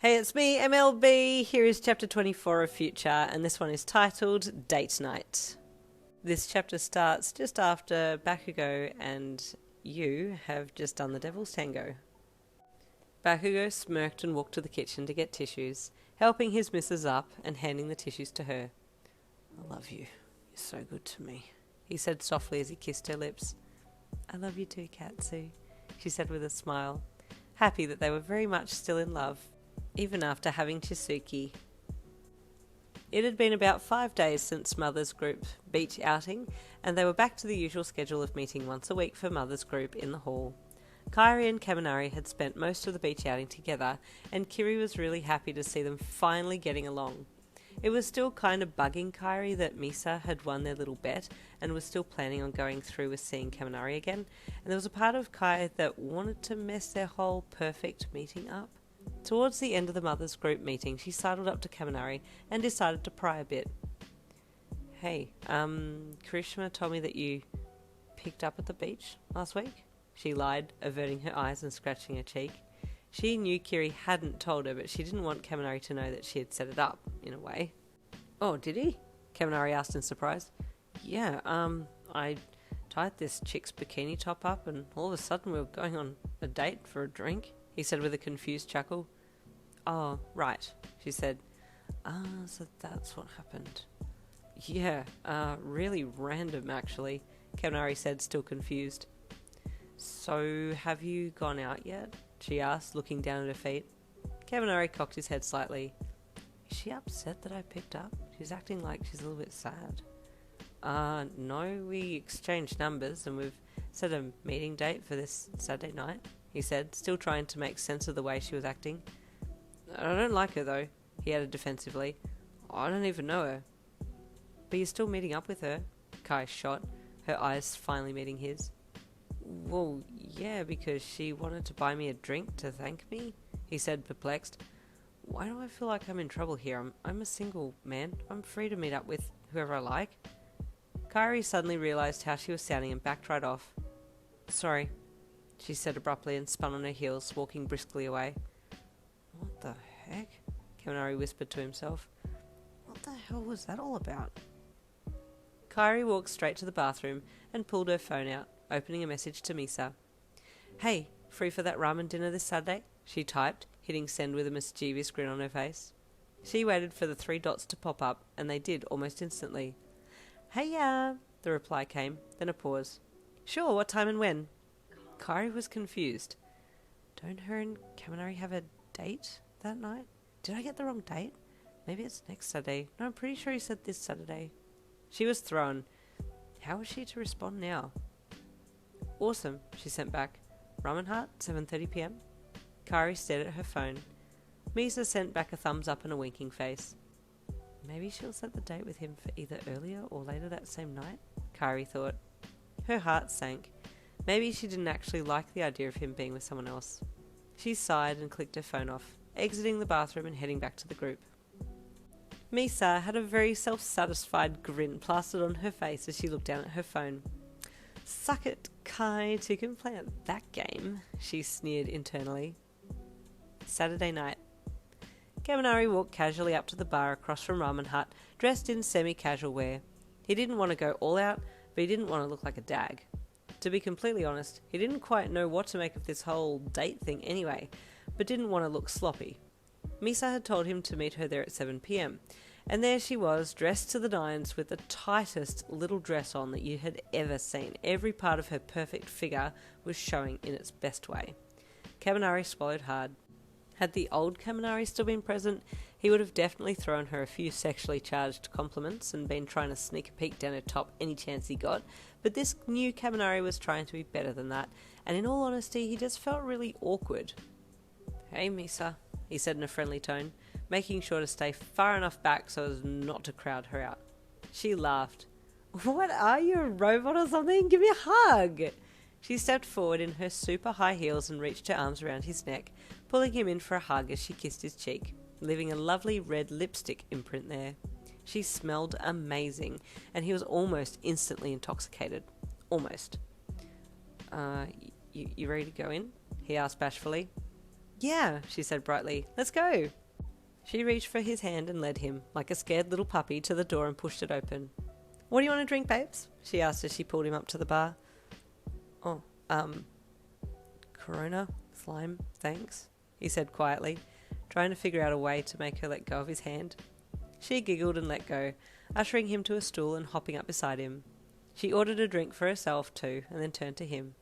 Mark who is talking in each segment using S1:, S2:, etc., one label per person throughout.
S1: Hey, it's me, MLB. Here is chapter 24 of Future, and this one is titled Date Night. This chapter starts just after Bakugou and you have just done the Devil's Tango. Bakugou smirked and walked to the kitchen to get tissues, helping his missus up and handing the tissues to her. I love you. You're so good to me, he said softly as he kissed her lips. I love you too, Katsu, she said with a smile, happy that they were very much still in love, even after having Chisuki. It had been about 5 days since Mother's Group beach outing, and they were back to the usual schedule of meeting once a week for Mother's Group in the hall. Kairi and Kaminari had spent most of the beach outing together, and Kiri was really happy to see them finally getting along. It was still kind of bugging Kairi that Misah had won their little bet and was still planning on going through with seeing Kaminari again, and there was a part of Kai that wanted to mess their whole perfect meeting up. Towards the end of the Mother's Group meeting, she sidled up to Kaminari and decided to pry a bit. Hey, Kirishima told me that you picked up at the beach last week? She lied, averting her eyes and scratching her cheek. She knew Kiri hadn't told her, but she didn't want Kaminari to know that she had set it up, in a way. Oh, did he? Kaminari asked in surprise. Yeah, I tied this chick's bikini top up and all of a sudden we were going on a date for a drink, he said with a confused chuckle. Oh, right, she said. So that's what happened. Yeah, really random actually, Kaminari said, still confused. So, have you gone out yet? She asked, looking down at her feet. Kaminari cocked his head slightly. Is she upset that I picked up? She's acting like she's a little bit sad. No, we exchanged numbers and we've set a meeting date for this Saturday night, he said, still trying to make sense of the way she was acting. I don't like her though, he added defensively. I don't even know her. But you're still meeting up with her, Kai shot, her eyes finally meeting his. Well, yeah, because she wanted to buy me a drink to thank me, he said, perplexed. Why do I feel like I'm in trouble here? I'm a single man. I'm free to meet up with whoever I like. Kairi suddenly realised how she was sounding and backed right off. Sorry, she said abruptly and spun on her heels, walking briskly away. What the heck? Kaminari whispered to himself. What the hell was that all about? Kairi walked straight to the bathroom and pulled her phone out, opening a message to Misah. Hey, free for that ramen dinner this Saturday? She typed, hitting send with a mischievous grin on her face. She waited for the 3 dots to pop up, and they did almost instantly. Hey, the reply came, then a pause. Sure, what time and when? Kairi was confused. Don't her and Kaminari have a date that night? Did I get the wrong date? Maybe it's next Saturday. No, I'm pretty sure he said this Saturday. She was thrown. How was she to respond now? Awesome, she sent back. Ramen Heart, 7:30 p.m. Kairi stared at her phone. Misah sent back a thumbs up and a winking face. Maybe she'll set the date with him for either earlier or later that same night, Kairi thought. Her heart sank. Maybe she didn't actually like the idea of him being with someone else. She sighed and clicked her phone off, exiting the bathroom and heading back to the group. Misah had a very self-satisfied grin plastered on her face as she looked down at her phone. Suck it, Kai, two can play at that game, she sneered internally. Saturday night. Kaminari walked casually up to the bar across from Ramen Hut, dressed in semi-casual wear. He didn't want to go all out, but he didn't want to look like a dag. To be completely honest, he didn't quite know what to make of this whole date thing anyway, but didn't want to look sloppy. Misah had told him to meet her there at 7 p.m, and there she was, dressed to the nines with the tightest little dress on that you had ever seen. Every part of her perfect figure was showing in its best way. Kaminari swallowed hard. Had the old Kaminari still been present, he would have definitely thrown her a few sexually charged compliments and been trying to sneak a peek down her top any chance he got, but this new Kaminari was trying to be better than that, and in all honesty, he just felt really awkward. Hey, Misah, he said in a friendly tone, making sure to stay far enough back so as not to crowd her out. She laughed. What are you, a robot or something? Give me a hug! She stepped forward in her super high heels and reached her arms around his neck, pulling him in for a hug as she kissed his cheek, leaving a lovely red lipstick imprint there. She smelled amazing, and he was almost instantly intoxicated. Almost. You ready to go in? He asked bashfully. Yeah, she said brightly. Let's go. She reached for his hand and led him, like a scared little puppy, to the door and pushed it open. What do you want to drink, babes? She asked as she pulled him up to the bar. Oh, Corona? Slime? Thanks, he said quietly, trying to figure out a way to make her let go of his hand. She giggled and let go, ushering him to a stool and hopping up beside him. She ordered a drink for herself too, and then turned to him.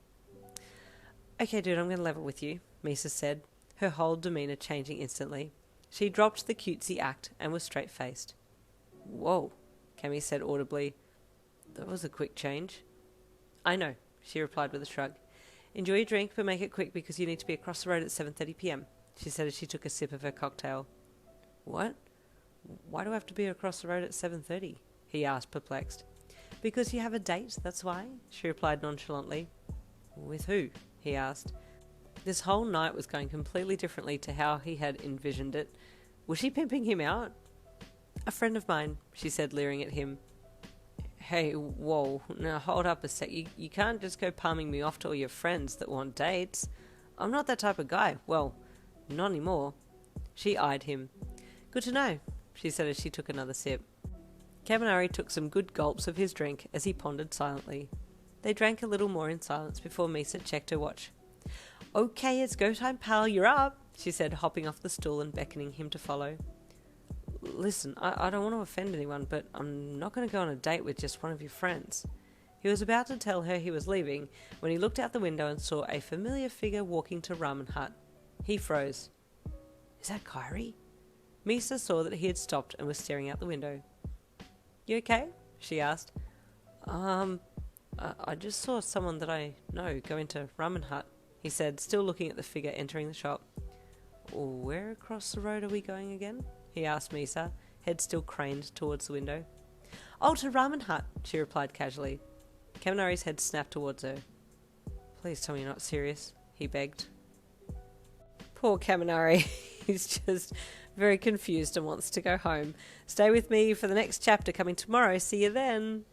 S1: Okay, dude, I'm going to level with you, Misah said, her whole demeanour changing instantly. She dropped the cutesy act and was straight-faced. Whoa, Cammy said audibly. That was a quick change. I know, she replied with a shrug. Enjoy your drink, but make it quick because you need to be across the road at 7:30 p.m, she said as she took a sip of her cocktail. What? Why do I have to be across the road at 7:30? He asked, perplexed. Because you have a date, that's why, she replied nonchalantly. With who? He asked. This whole night was going completely differently to how he had envisioned it. Was she pimping him out? A friend of mine, she said, leering at him. Hey, whoa, now hold up a sec. You can't just go palming me off to all your friends that want dates. I'm not that type of guy. Well, not anymore. She eyed him. Good to know, she said as she took another sip. Kaminari took some good gulps of his drink as he pondered silently. They drank a little more in silence before Misah checked her watch. Okay, it's go time, pal, you're up, she said, hopping off the stool and beckoning him to follow. Listen, I don't want to offend anyone, but I'm not going to go on a date with just one of your friends. He was about to tell her he was leaving when he looked out the window and saw a familiar figure walking to Ramen Hut. He froze. Is that Kairi? Misah saw that he had stopped and was staring out the window. You okay? She asked. I just saw someone that I know go into Ramen Hut, he said, still looking at the figure entering the shop. Where across the road are we going again? He asked Misah, head still craned towards the window. Oh, to Ramen Hut, she replied casually. Kaminari's head snapped towards her. Please tell me you're not serious, he begged. Poor Kaminari. He's just very confused and wants to go home. Stay with me for the next chapter coming tomorrow. See you then.